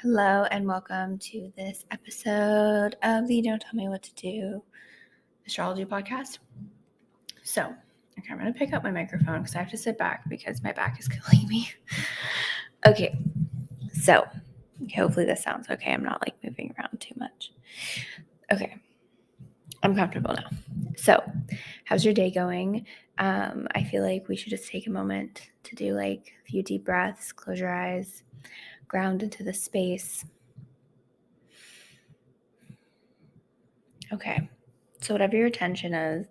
Hello and welcome to this episode of the Don't Tell Me What to Do Astrology podcast. So, I'm going to pick up my microphone because I have to sit back because my back is killing me. Okay, so hopefully this sounds okay. I'm not moving around too much. Okay, I'm comfortable now. So, how's your day going? I feel like we should just take a moment to do a few deep breaths, close your eyes, ground into the space. Okay, so whatever your intention is,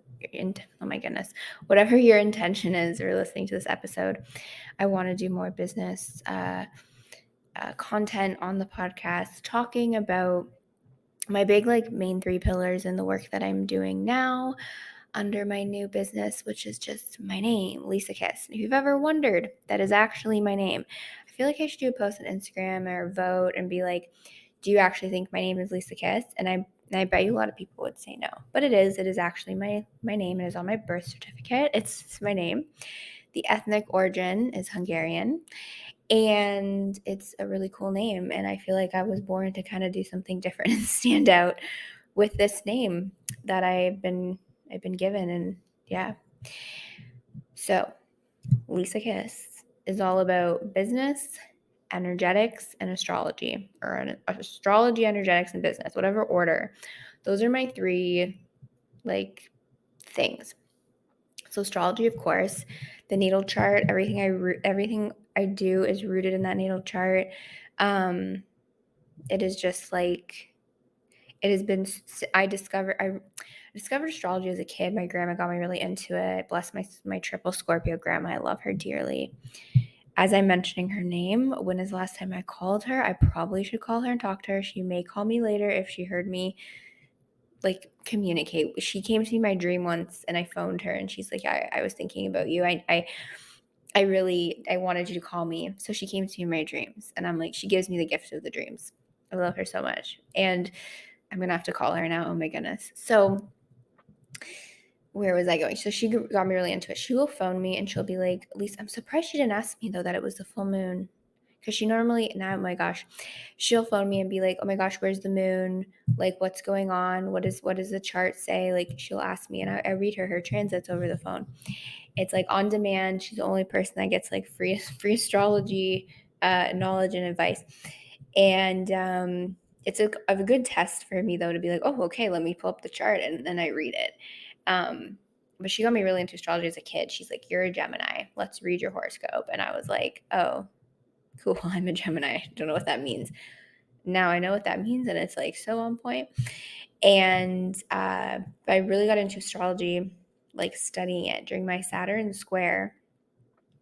whatever your intention is or listening to this episode, I want to do more business content on the podcast, talking about my big main 3 pillars in the work that I'm doing now under my new business, which is just my name, Lisa Kiss. And if you've ever wondered, that is actually my name. I feel like I should do a post on Instagram or vote and be like, do you actually think my name is Lisa Kiss? And I bet you a lot of people would say no, but it is actually my name. It is on my birth certificate. It's my name. The ethnic origin is Hungarian, and it's a really cool name. And I feel like I was born to kind of do something different and stand out with this name that I've been given. And yeah. So Lisa Kiss is all about business, energetics, and astrology, or astrology, energetics, and business, whatever order. Those are my 3 things. So astrology, of course, the natal chart, everything I do is rooted in that natal chart. It is just it has been. I discovered astrology as a kid. My grandma got me really into it. Bless my triple Scorpio grandma. I love her dearly. As I'm mentioning her name, when is the last time I called her? I probably should call her and talk to her. She may call me later if she heard me communicate. She came to me in my dream once and I phoned her and she's like, I was thinking about you. I wanted you to call me. So she came to me in my dreams and I'm like, she gives me the gift of the dreams. I love her so much. And I'm going to have to call her now. Oh my goodness. So where was I going? So she got me really into it. She will phone me and she'll be like, Lisa, I'm surprised she didn't ask me though that it was the full moon. Because she normally, now, oh my gosh, she'll phone me and be like, oh my gosh, where's the moon? What's going on? What does the chart say? She'll ask me and I read her transits over the phone. It's on demand. She's the only person that gets free astrology knowledge and advice. And it's a good test for me though to be like, oh, okay, let me pull up the chart and then I read it. But she got me really into astrology as a kid. She's like, you're a Gemini. Let's read your horoscope. And I was like, oh, cool. I'm a Gemini. I don't know what that means. Now I know what that means. And it's so on point. And I really got into astrology, studying it during my Saturn square,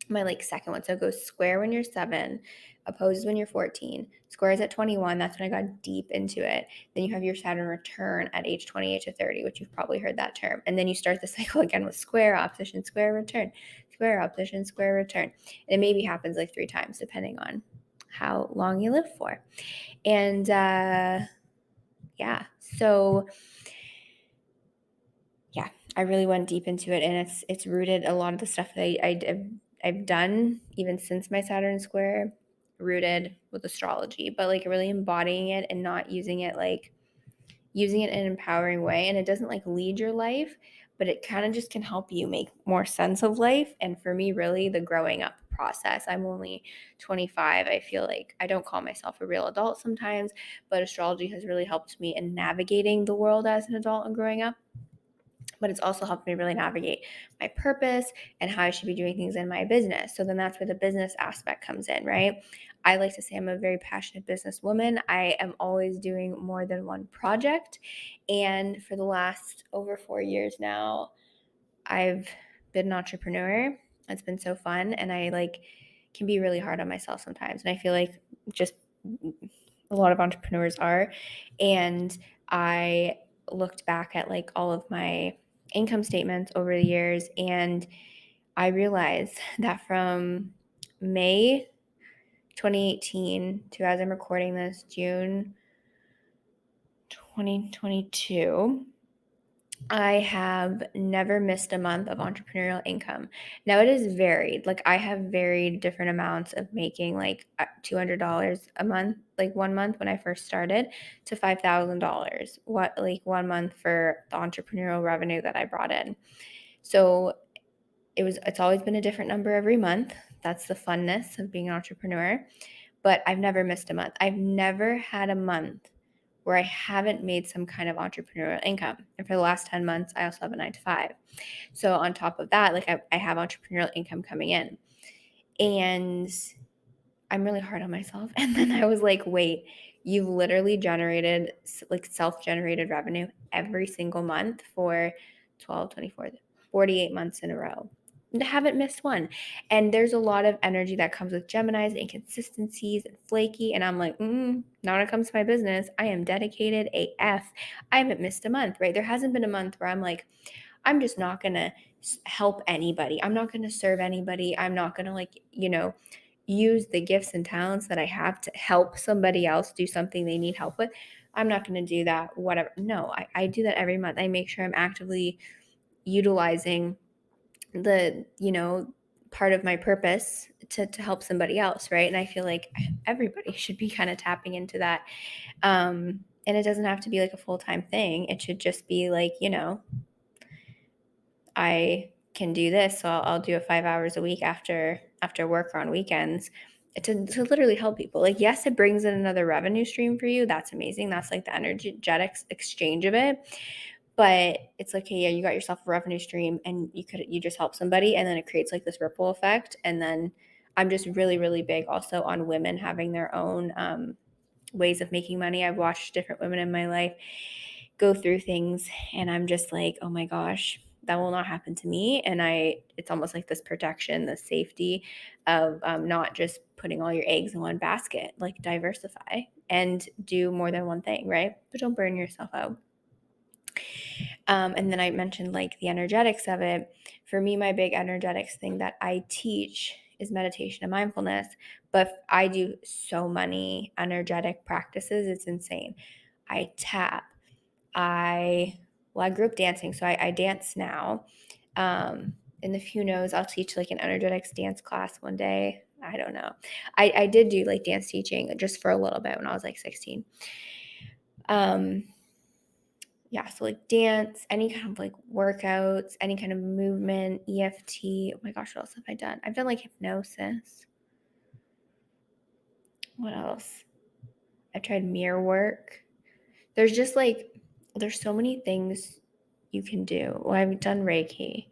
my second one. So it goes square when you're 7, opposes when you're 14, squares at 21. That's when I got deep into it. Then you have your Saturn return at age 28 to 30, which you've probably heard that term. And then you start the cycle again with square, opposition, square, return, square, opposition, square, return. And it maybe happens 3 times depending on how long you live for. And yeah, so yeah, I really went deep into it, and it's rooted a lot of the stuff that I've done even since my Saturn square, rooted with astrology, but really embodying it and not using it using it in an empowering way. And it doesn't lead your life, but it kind of just can help you make more sense of life. And for me, really the growing up process. I'm only 25. I feel like I don't call myself a real adult sometimes, but astrology has really helped me in navigating the world as an adult and growing up. But it's also helped me really navigate my purpose and how I should be doing things in my business. So then that's where the business aspect comes in, right? I like to say I'm a very passionate businesswoman. I am always doing more than one project. And for the last over 4 years now, I've been an entrepreneur. It's been so fun. And I can be really hard on myself sometimes. And I feel like just a lot of entrepreneurs are. And I looked back at all of my income statements over the years, and I realized that from May 2018 to, as I'm recording this, June 2022, I have never missed a month of entrepreneurial income. Now it is varied. Like I have varied different amounts of making like $200 a month, like 1 month when I first started to $5,000. What like 1 month for the entrepreneurial revenue that I brought in. So it's always been a different number every month. That's the funness of being an entrepreneur. But I've never missed a month. I've never had a month where I haven't made some kind of entrepreneurial income. And for the last 10 months, I also have a 9 to 5. So on top of that, like I have entrepreneurial income coming in. And I'm really hard on myself. And then I was like, wait, you've literally generated like self-generated revenue every single month for 12, 24, 48 months in a row. I haven't missed one. And there's a lot of energy that comes with Gemini's, inconsistencies and flaky. And I'm like, not when it comes to my business. I am dedicated AF. I haven't missed a month, right? There hasn't been a month where I'm like, I'm just not going to help anybody. I'm not going to serve anybody. I'm not going to use the gifts and talents that I have to help somebody else do something they need help with. I'm not going to do that, whatever. No, I do that every month. I make sure I'm actively utilizing the, part of my purpose to help somebody else, right? And I feel like everybody should be kind of tapping into that. And it doesn't have to be like a full-time thing. It should just be like, I can do this, so I'll do it 5 hours a week after work or on weekends to literally help people. Like, yes, it brings in another revenue stream for you. That's amazing. That's like the energetic exchange of it. But it's like, hey, yeah, you got yourself a revenue stream and you just help somebody, and then it creates like this ripple effect. And then I'm just really, really big also on women having their own ways of making money. I've watched different women in my life go through things, and I'm just like, oh my gosh, that will not happen to me. And it's almost like this protection, the safety of not just putting all your eggs in one basket. Like, diversify and do more than one thing, right? But don't burn yourself out. And then I mentioned like the energetics of it. For me, my big energetics thing that I teach is meditation and mindfulness, but I do so many energetic practices. It's insane. I tap. I grew up dancing, so I dance now. And if who knows, I'll teach like an energetics dance class one day. I don't know. I did do like dance teaching just for a little bit when I was like 16. Yeah, so like dance, any kind of like workouts, any kind of movement, EFT. Oh my gosh, what else have I done? I've done like hypnosis. What else? I've tried mirror work. There's just like, there's so many things you can do. Well, I've done Reiki.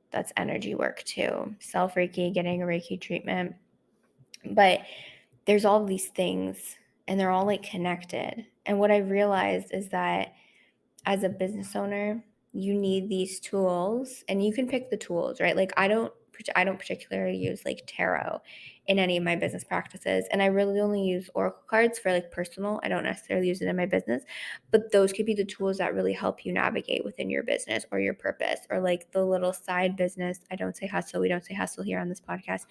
That's energy work too. Self Reiki, getting a Reiki treatment. But there's all these things and they're all like connected. And what I realized is that as a business owner, you need these tools, and you can pick the tools, right? Like I don't particularly use like tarot in any of my business practices, and I really only use oracle cards for like personal. I don't necessarily use it in my business, but those could be the tools that really help you navigate within your business or your purpose, or like the little side business. I don't say hustle. We don't say hustle here on this podcast.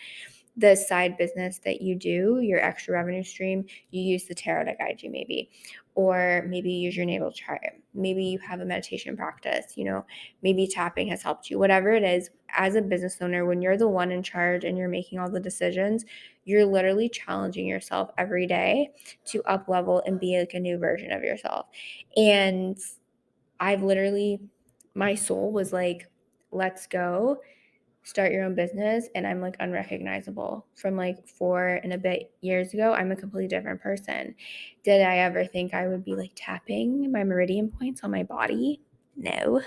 The side business that you do, your extra revenue stream, you use the tarot to guide you maybe, or maybe you use your natal chart. Maybe you have a meditation practice, maybe tapping has helped you. Whatever it is, as a business owner, when you're the one in charge and you're making all the decisions, you're literally challenging yourself every day to up level and be like a new version of yourself. And I've literally, my soul was like, let's go start your own business, and I'm like unrecognizable from like 4 and a bit years ago. I'm a completely different person. Did I ever think I would be like tapping my meridian points on my body? No.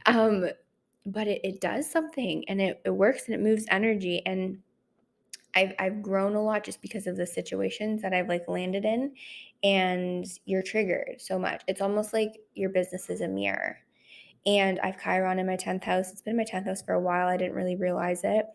um but it does something, and it works, and it moves energy. And I've grown a lot just because of the situations that I've like landed in, and you're triggered so much. It's almost like your business is a mirror. And I've Chiron in my 10th house. It's been in my 10th house for a while. I didn't really realize it,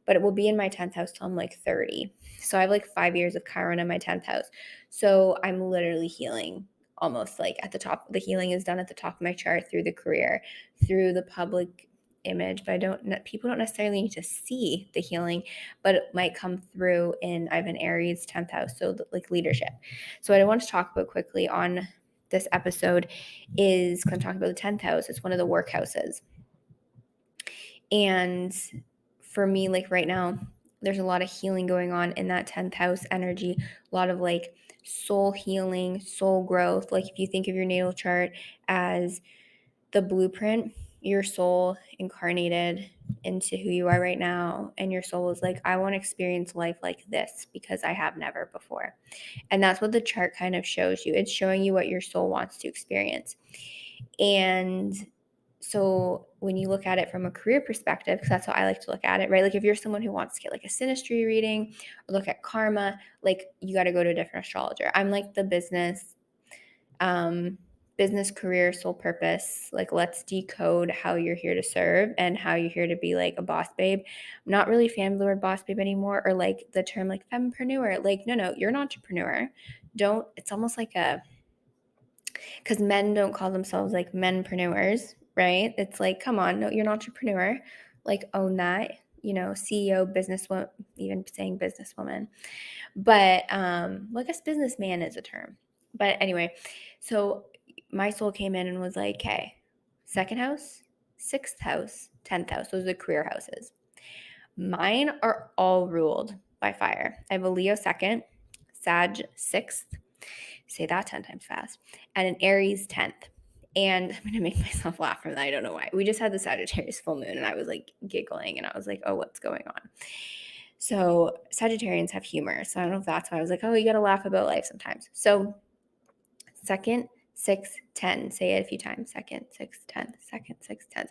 but it will be in my 10th house till I'm like 30. So I have like 5 years of Chiron in my 10th house. So I'm literally healing almost like at the top. The healing is done at the top of my chart, through the career, through the public image, but people don't necessarily need to see the healing, but it might come through I have an Aries 10th house, so like leadership. So what I want to talk about quickly on this episode is, because I'm talking about the 10th house, it's one of the work houses. And for me, like right now, there's a lot of healing going on in that 10th house energy, a lot of like soul healing, soul growth. Like if you think of your natal chart as the blueprint, your soul incarnated into who you are right now, and your soul is like, I want to experience life like this because I have never before. And that's what the chart kind of shows you. It's showing you what your soul wants to experience. And so when you look at it from a career perspective, because that's how I like to look at it, right? Like if you're someone who wants to get like a synastry reading or look at karma, like you got to go to a different astrologer. I'm like the business, career, soul purpose. Like let's decode how you're here to serve and how you're here to be like a boss babe. I'm not really a fan of the word boss babe anymore, or like the term like fempreneur. Like no, you're an entrepreneur. It's almost like because men don't call themselves like menpreneurs, right? It's like, come on, no, you're an entrepreneur. Like own that, CEO, businesswoman, even saying businesswoman. But well, I guess businessman is a term. But anyway, so my soul came in and was like, okay, second house, sixth house, 10th house. Those are the career houses. Mine are all ruled by fire. I have a Leo second, Sag sixth, say that 10 times fast, and an Aries 10th. And I'm going to make myself laugh from that. I don't know why. We just had the Sagittarius full moon and I was like giggling and I was like, oh, what's going on? So Sagittarians have humor. So I don't know if that's why I was like, oh, you got to laugh about life sometimes. So second, 6, 10. Say it a few times. Second, 6, 10. Second, 6, 10.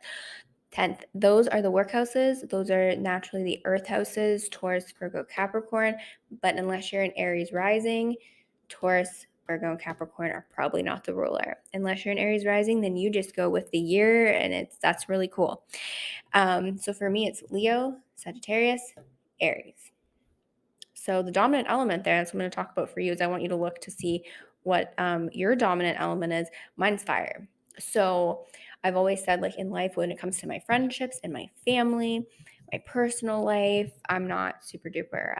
10th. Those are the workhouses. Those are naturally the earth houses, Taurus, Virgo, Capricorn. But unless you're an Aries rising, Taurus, Virgo, and Capricorn are probably not the ruler. Unless you're an Aries rising, then you just go with the year, and that's really cool. So for me, it's Leo, Sagittarius, Aries. So the dominant element there, that's what I'm going to talk about for you, is I want you to look to see what your dominant element is. Mine's fire. So I've always said, like in life, when it comes to my friendships and my family, my personal life, I'm not super duper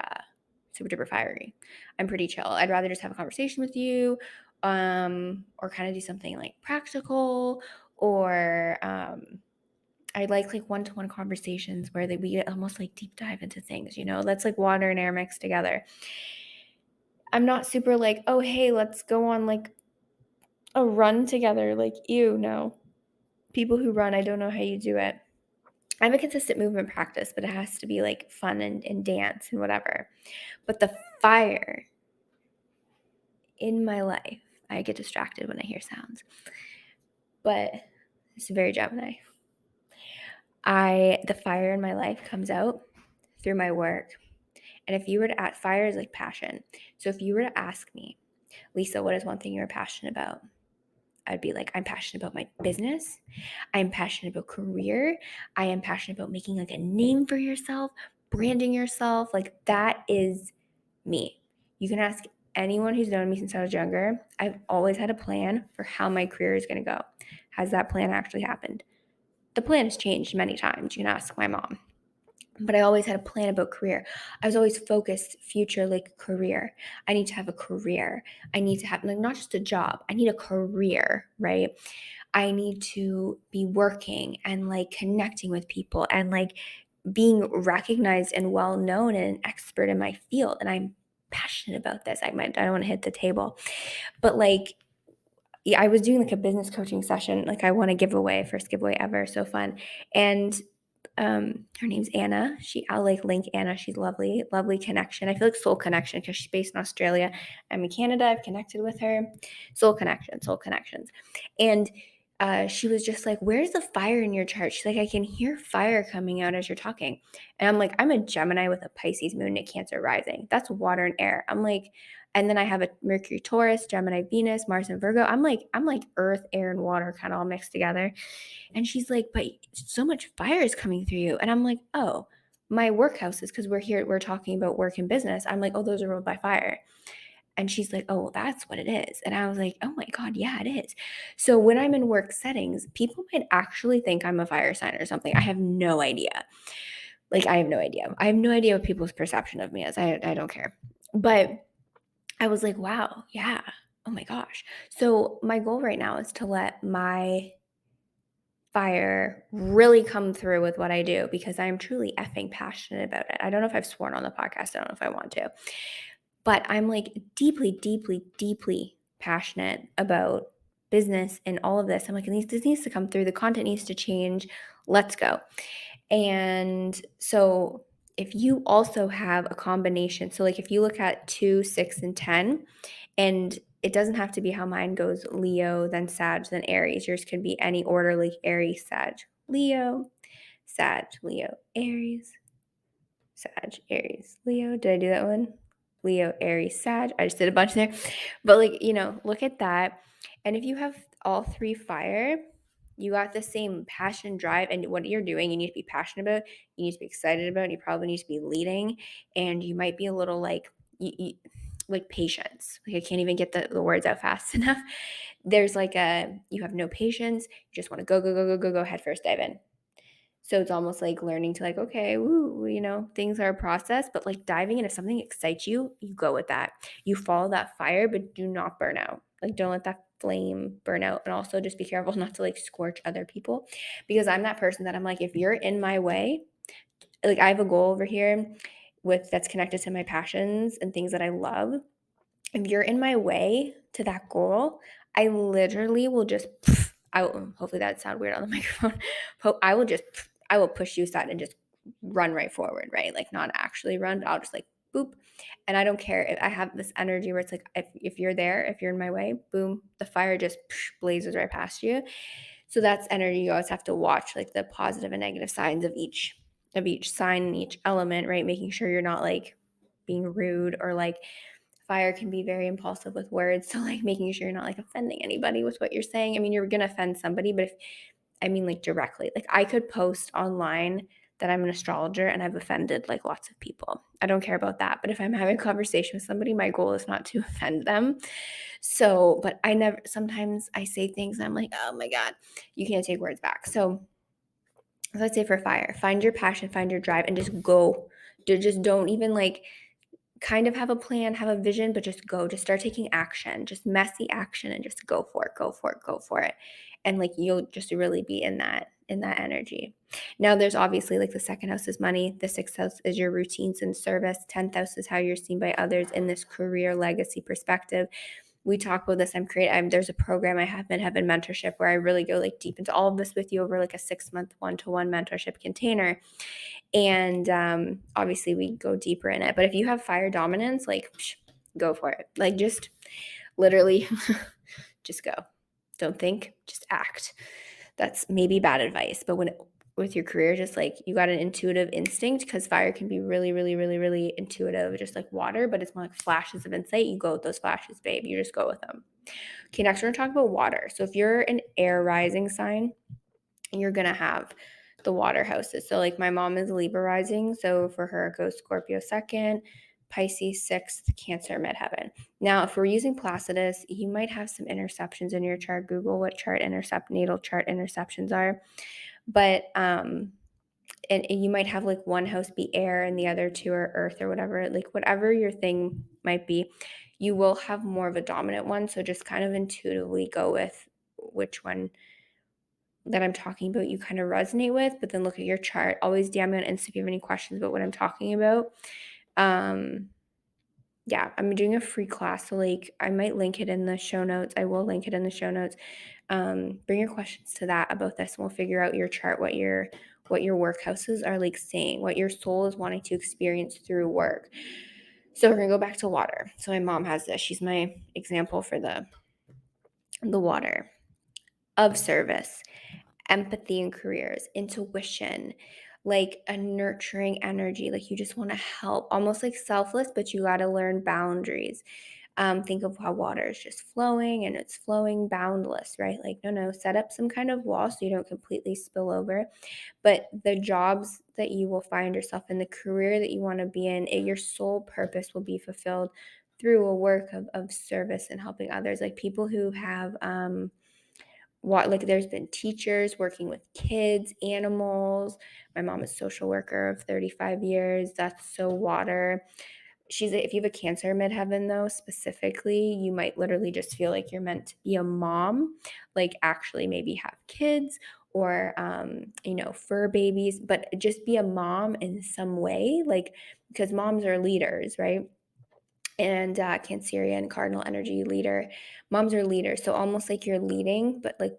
fiery. I'm pretty chill. I'd rather just have a conversation with you, or kind of do something like practical, or I like one-to-one conversations where we get almost like deep dive into things, that's like water and air mixed together. I'm not super like, oh, hey, let's go on like a run together. Like, ew, no. People who run, I don't know how you do it. I have a consistent movement practice, but it has to be like fun and dance and whatever. But the fire in my life, I get distracted when I hear sounds. But it's very Gemini. The fire in my life comes out through my work. And if you were to ask, fire is like passion. So if you were to ask me, Lisa, what is one thing you're passionate about? I'd be like, I'm passionate about my business. I'm passionate about career. I am passionate about making like a name for yourself, branding yourself. Like that is me. You can ask anyone who's known me since I was younger. I've always had a plan for how my career is going to go. Has that plan actually happened? The plan has changed many times. You can ask my mom. But I always had a plan about career. I was always focused future, like career. I need to have a career. I need to have like not just a job. I need a career, right? I need to be working and like connecting with people and like being recognized and well known and an expert in my field. And I'm passionate about this. I don't want to hit the table, but like, yeah, I was doing like a business coaching session. Like I won a giveaway, first giveaway ever. So fun. And her name's Anna. I'll like link Anna. She's lovely, lovely connection. I feel like soul connection because she's based in Australia. I'm in Canada. I've connected with her. Soul connections. And she was just like, where's the fire in your chart? She's like, I can hear fire coming out as you're talking. And I'm like, I'm a Gemini with a Pisces moon and a Cancer rising. That's water and air. I'm like, and then I have a Mercury, Taurus, Gemini, Venus, Mars, and Virgo. I'm like earth, air, and water kind of all mixed together. And she's like, but so much fire is coming through you. And I'm like, oh, my workhouses, because we're talking about work and business. I'm like, oh, those are ruled by fire. And she's like, oh, well, that's what it is. And I was like, oh my God, yeah, it is. So when I'm in work settings, people might actually think I'm a fire sign or something. I have no idea. Like, I have no idea. I have no idea what people's perception of me is. I don't care. But I was like, wow, yeah. Oh my gosh. So my goal right now is to let my fire really come through with what I do because I am truly effing passionate about it. I don't know if I've sworn on the podcast. I don't know if I want to, but I'm like deeply, deeply, deeply passionate about business and all of this. I'm like, this needs to come through. The content needs to change. Let's go. And so if you also have a combination, so like if you look at 2, 6, and 10, and it doesn't have to be how mine goes Leo, then Sag, then Aries. Yours could be any order like Aries, Sag, Leo, Sag, Leo, Aries, Sag, Aries, Leo. Did I do that one? Leo, Aries, Sag. I just did a bunch there. But like, look at that. And if you have all 3 fire, you got the same passion, drive, and what you're doing, you need to be passionate about, you need to be excited about, and you probably need to be leading. And you might be a little like, like patience. Like I can't even get the words out fast enough. There's like you have no patience. You just want to go, go, go, go, go, go, head first, dive in. So it's almost like learning to like, okay, woo, things are a process, but like diving in, if something excites you, you go with that. You follow that fire, but do not burn out. Like don't let that flame burn out. And also just be careful not to like scorch other people because I'm that person that I'm like, if you're in my way, like I have a goal over here that's connected to my passions and things that I love. If you're in my way to that goal, I literally will just, hopefully that sounded weird on the microphone. I will push you aside and just run right forward, right? Like not actually run, but I'll just like boop. And I don't care if I have this energy where it's like, if you're there, if you're in my way, boom, the fire just blazes right past you. So that's energy. You always have to watch like the positive and negative signs of each sign and each element, right? Making sure you're not like being rude or like fire can be very impulsive with words. So like making sure you're not like offending anybody with what you're saying. I mean, you're going to offend somebody, but like directly, like I could post online that I'm an astrologer and I've offended like lots of people. I don't care about that. But if I'm having a conversation with somebody, my goal is not to offend them. So, but sometimes I say things and I'm like, oh my God, you can't take words back. So let's say for fire, find your passion, find your drive, and just go. Just don't even like kind of have a plan, have a vision, but just go. Just start taking action, just messy action, and just go for it, go for it, go for it. And like you'll just really be in that energy. Now there's obviously like the second house is money, the sixth house is your routines and service, 10th house is how you're seen by others in this career legacy perspective. We talk about this. There's a program I have been mentorship where I really go like deep into all of this with you over like a 6-month one-to-one mentorship container. And obviously we go deeper in it. But if you have fire dominance, like go for it. Like just literally just go. Don't think, just act. That's maybe bad advice. But with your career, just like you got an intuitive instinct because fire can be really, really, really, really intuitive, just like water, but it's more like flashes of insight. You go with those flashes, babe. You just go with them. Okay, next we're going to talk about water. So if you're an air rising sign, you're going to have the water houses. So like my mom is Libra rising. So for her, it goes Scorpio 2nd, Pisces 6th, Cancer midheaven. Now, if we're using Placidus, you might have some interceptions in your chart. Google what natal chart interceptions are. But and you might have like one house be air and the other 2 are earth or whatever, like whatever your thing might be, you will have more of a dominant one. So just kind of intuitively go with which one that I'm talking about you kind of resonate with, but then look at your chart. Always DM me on Insta if you have any questions about what I'm talking about. Yeah, I'm doing a free class, so like I might link it in the show notes. I will link it in the show notes. Bring your questions to that about this, and we'll figure out your chart, what your work houses are like saying, what your soul is wanting to experience through work. So we're gonna go back to water. So my mom has this. She's my example for the water of service, empathy in careers, intuition, like a nurturing energy. Like you just want to help, almost like selfless, but you got to learn boundaries. Think of how water is just flowing and it's flowing boundless, right? Like, no, set up some kind of wall so you don't completely spill over. But the jobs that you will find yourself in, the career that you want to be in, your sole purpose will be fulfilled through a work of service and helping others. Like people who have, like there's been teachers working with kids, animals. My mom is a social worker of 35 years. That's so water. if you have a Cancer midheaven though, specifically, you might literally just feel like you're meant to be a mom, like actually maybe have kids or fur babies, but just be a mom in some way, like because moms are leaders, right? And Cancerian cardinal energy leader, moms are leaders, so almost like you're leading, but like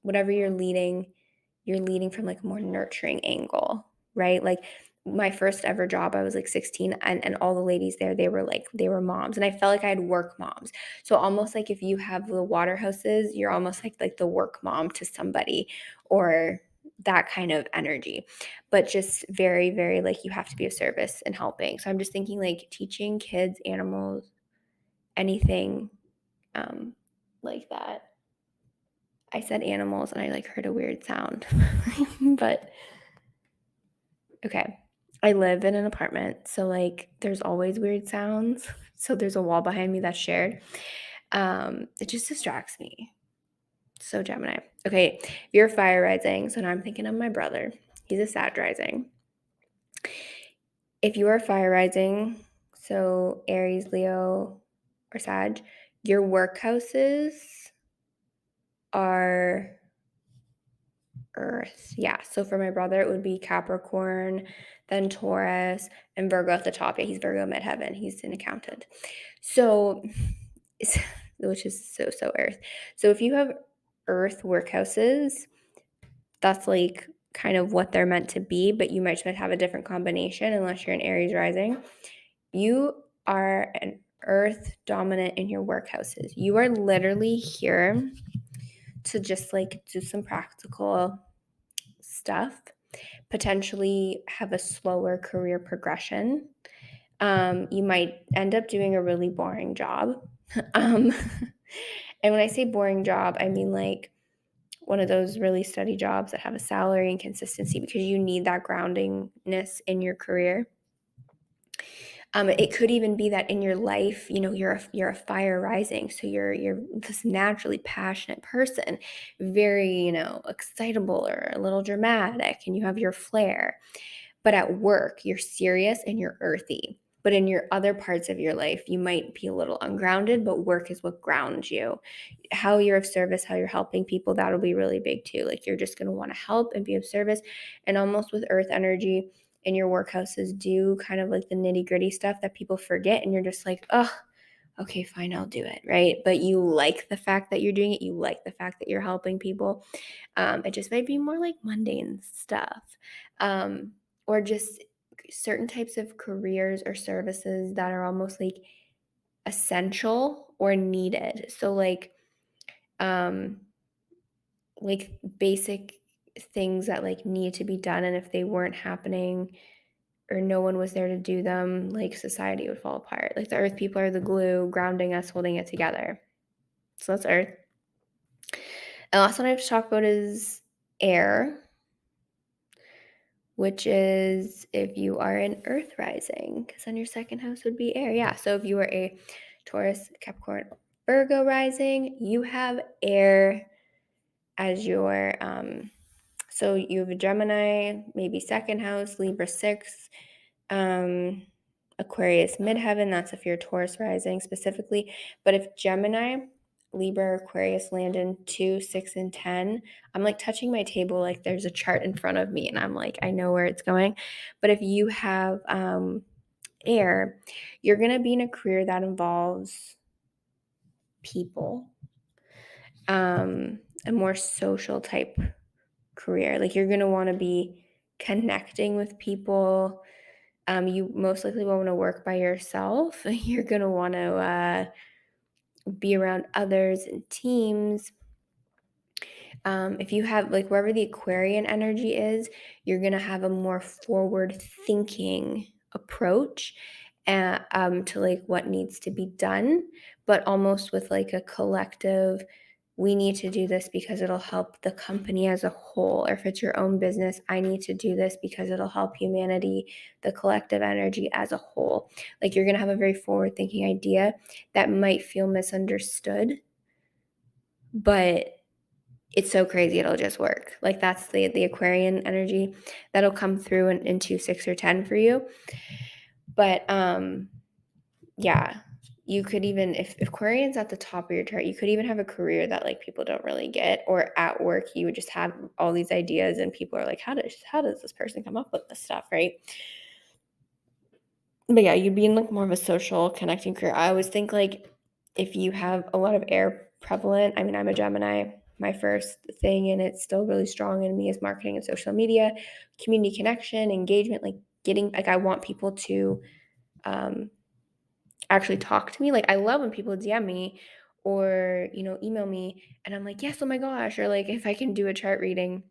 whatever you're leading from like a more nurturing angle, right? Like my first ever job, I was like 16, and all the ladies there, they were moms, and I felt like I had work moms. So almost like if you have the water houses, you're almost like the work mom to somebody, or that kind of energy, but just very, very like you have to be of service and helping. So I'm just thinking like teaching kids, animals, anything like that. I said animals and I like heard a weird sound. But okay. I live in an apartment, so like there's always weird sounds. So there's a wall behind me that's shared. It just distracts me. So Gemini. Okay, if you're fire rising, so now I'm thinking of my brother. He's a Sag rising. If you are fire rising, so Aries, Leo, or Sag, your work houses are Earth. Yeah. So for my brother, it would be Capricorn, then Taurus, and Virgo at the top. Yeah, he's Virgo midheaven. He's an accountant. So, which is so Earth. So if you have Earth workhouses, that's like kind of what they're meant to be, but you might have a different combination unless you're an Aries rising. You are an Earth dominant in your workhouses. You are literally here to just like do some practical stuff, potentially have a slower career progression. You might end up doing a really boring job. And when I say boring job, I mean like one of those really steady jobs that have a salary and consistency, because you need that groundingness in your career. It could even be that in your life, you're a fire rising, so you're this naturally passionate person, very excitable or a little dramatic, and you have your flair. But at work, you're serious and you're earthy. But in your other parts of your life, you might be a little ungrounded, but work is what grounds you. How you're of service, how you're helping people, that'll be really big too. Like you're just going to want to help and be of service. And almost with earth energy in your workhouses, do kind of like the nitty gritty stuff that people forget. And you're just like, oh, okay, fine, I'll do it. Right. But you like the fact that you're doing it. You like the fact that you're helping people. It just might be more like mundane stuff. Or just certain types of careers or services that are almost like essential or needed. So like basic things that like need to be done, and if they weren't happening or no one was there to do them, like society would fall apart. Like the earth people are the glue grounding us, holding it together. So that's earth. And last one I have to talk about is air, which is if you are an earth rising, because then your second house would be air. Yeah. So if you are a Taurus, Capricorn, Virgo rising, you have air as your so you have a Gemini, maybe second house, Libra sixth, Aquarius midheaven. That's if you're Taurus rising specifically. But if Gemini, Libra, Aquarius land in 2, 6, and 10, I'm like touching my table like there's a chart in front of me and I'm like, I know where it's going. But if you have air, you're going to be in a career that involves people, a more social type career. Like you're going to want to be connecting with people. You most likely won't want to work by yourself. You're going to want to be around others and teams. If you have like wherever the Aquarian energy is, you're going to have a more forward thinking approach to like what needs to be done, but almost with like a collective, we need to do this because it'll help the company as a whole. Or if it's your own business, I need to do this because it'll help humanity, the collective energy as a whole. Like you're going to have a very forward thinking idea that might feel misunderstood, but it's so crazy it'll just work. Like that's the Aquarian energy that'll come through in 2, 6, or 10 for you. But yeah, you could even, if Aquarian's at the top of your chart, you could even have a career that like people don't really get, or at work you would just have all these ideas and people are like, how does this person come up with this stuff, right? But yeah, you'd be in like more of a social connecting career. I always think like if you have a lot of air prevalent, I mean, I'm a Gemini, my first thing, and it's still really strong in me is marketing and social media, community connection, engagement, like getting, like I want people to um, actually talk to me. Like I love when people DM me or, email me and I'm like, yes, oh my gosh. Or like if I can do a chart reading,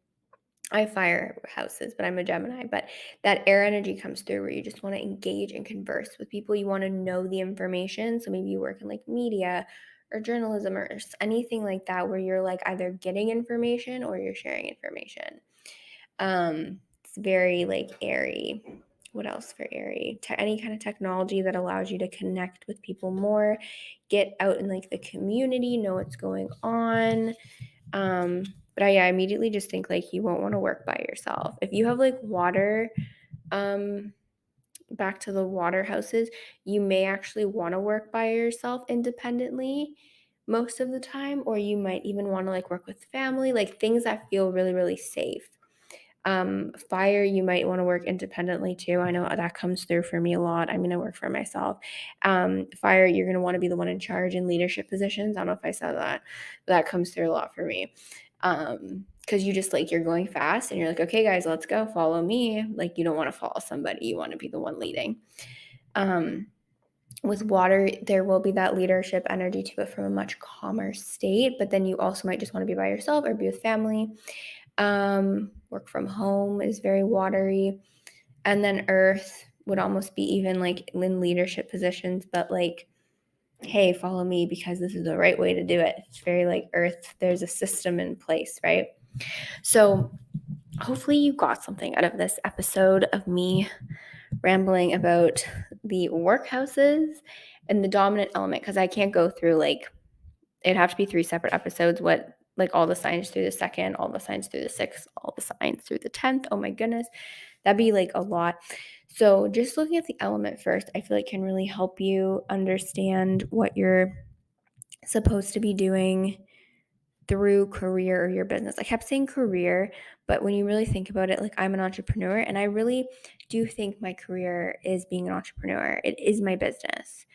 I have fire houses, but I'm a Gemini. But that air energy comes through where you just want to engage and converse with people. You want to know the information. So maybe you work in like media or journalism or anything like that where you're like either getting information or you're sharing information. It's very like airy. What else for airy? Any kind of technology that allows you to connect with people more, get out in like the community, know what's going on. But I immediately just think like you won't want to work by yourself. If you have like water, um, back to the water houses, you may actually want to work by yourself independently most of the time, or you might even want to like work with family, like things that feel really, really safe. Fire, you might want to work independently too. I know that comes through for me a lot. I mean, I work for myself. Fire, you're going to want to be the one in charge in leadership positions. I don't know if I said that, but that comes through a lot for me. Because you just like, you're going fast and you're like, okay, guys, let's go, follow me. Like, you don't want to follow somebody, you want to be the one leading. With water, there will be that leadership energy to it from a much calmer state, but then you also might just want to be by yourself or be with family. Work from home is very watery. And then earth would almost be even like in leadership positions, but like, hey, follow me because this is the right way to do it. It's very like earth, there's a system in place, right? So hopefully you got something out of this episode of me rambling about the workhouses and the dominant element, because I can't go through like, it'd have to be 3 separate episodes, what like all the signs through the second, all the signs through the sixth, all the signs through the 10th. Oh my goodness, that'd be like a lot. So just looking at the element first, I feel like can really help you understand what you're supposed to be doing through career or your business. I kept saying career, but when you really think about it, like I'm an entrepreneur and I really do think my career is being an entrepreneur. It is my business,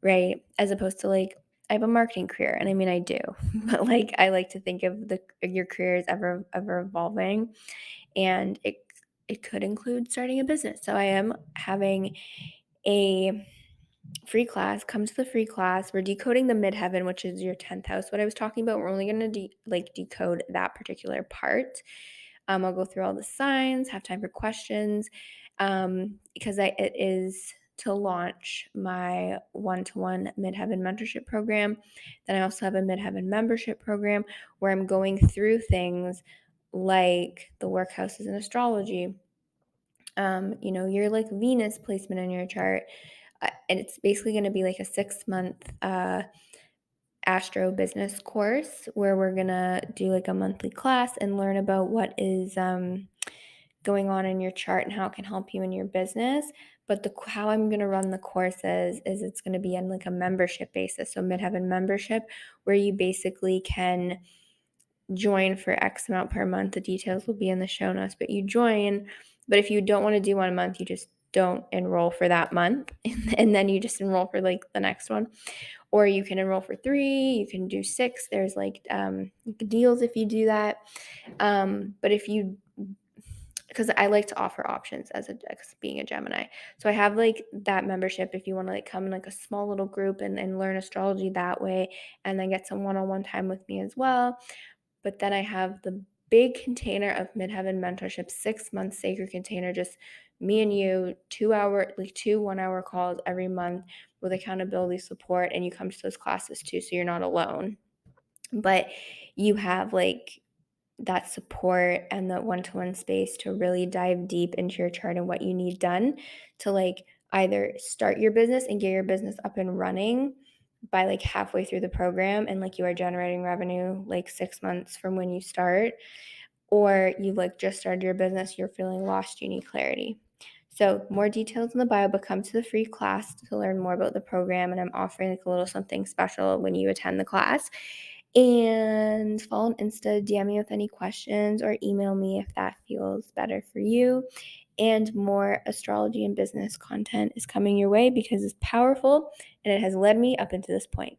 right? As opposed to like I have a marketing career, and I mean I do, but like I like to think of your career as ever evolving, and it could include starting a business. So I am having a free class. Come to the free class. We're decoding the midheaven, which is your 10th house. What I was talking about, we're only going to decode that particular part. I'll go through all the signs, have time for questions, because it is to launch my one-to-one midheaven mentorship program. Then I also have a midheaven membership program where I'm going through things like the workhouses in astrology, your like Venus placement in your chart. And it's basically going to be like a 6-month astro business course where we're going to do like a monthly class and learn about what is going on in your chart and how it can help you in your business. But how I'm going to run the courses is it's going to be on like a membership basis. So midheaven membership, where you basically can join for X amount per month. The details will be in the show notes, but you join. But if you don't want to do 1 month, you just don't enroll for that month. And then you just enroll for like the next one. Or you can enroll for 3, you can do 6. There's like deals if you do that. But if you, because I like to offer options as being a Gemini. So I have like that membership if you want to like come in like a small little group and learn astrology that way, and then get some one-on-one time with me as well. But then I have the big container of midheaven mentorship, 6-month sacred container, just me and you, 2-hour, like 2 1-hour calls every month with accountability support. And you come to those classes too, so you're not alone. But you have like that support and the one-to-one space to really dive deep into your chart and what you need done to like either start your business and get your business up and running by like halfway through the program and like you are generating revenue like 6 months from when you start, or you like just started your business, you're feeling lost, you need clarity. So more details in the bio, but come to the free class to learn more about the program. And I'm offering like a little something special when you attend the class. And follow on Insta, DM me with any questions, or email me if that feels better for you. And more astrology and business content is coming your way because it's powerful and it has led me up into this point.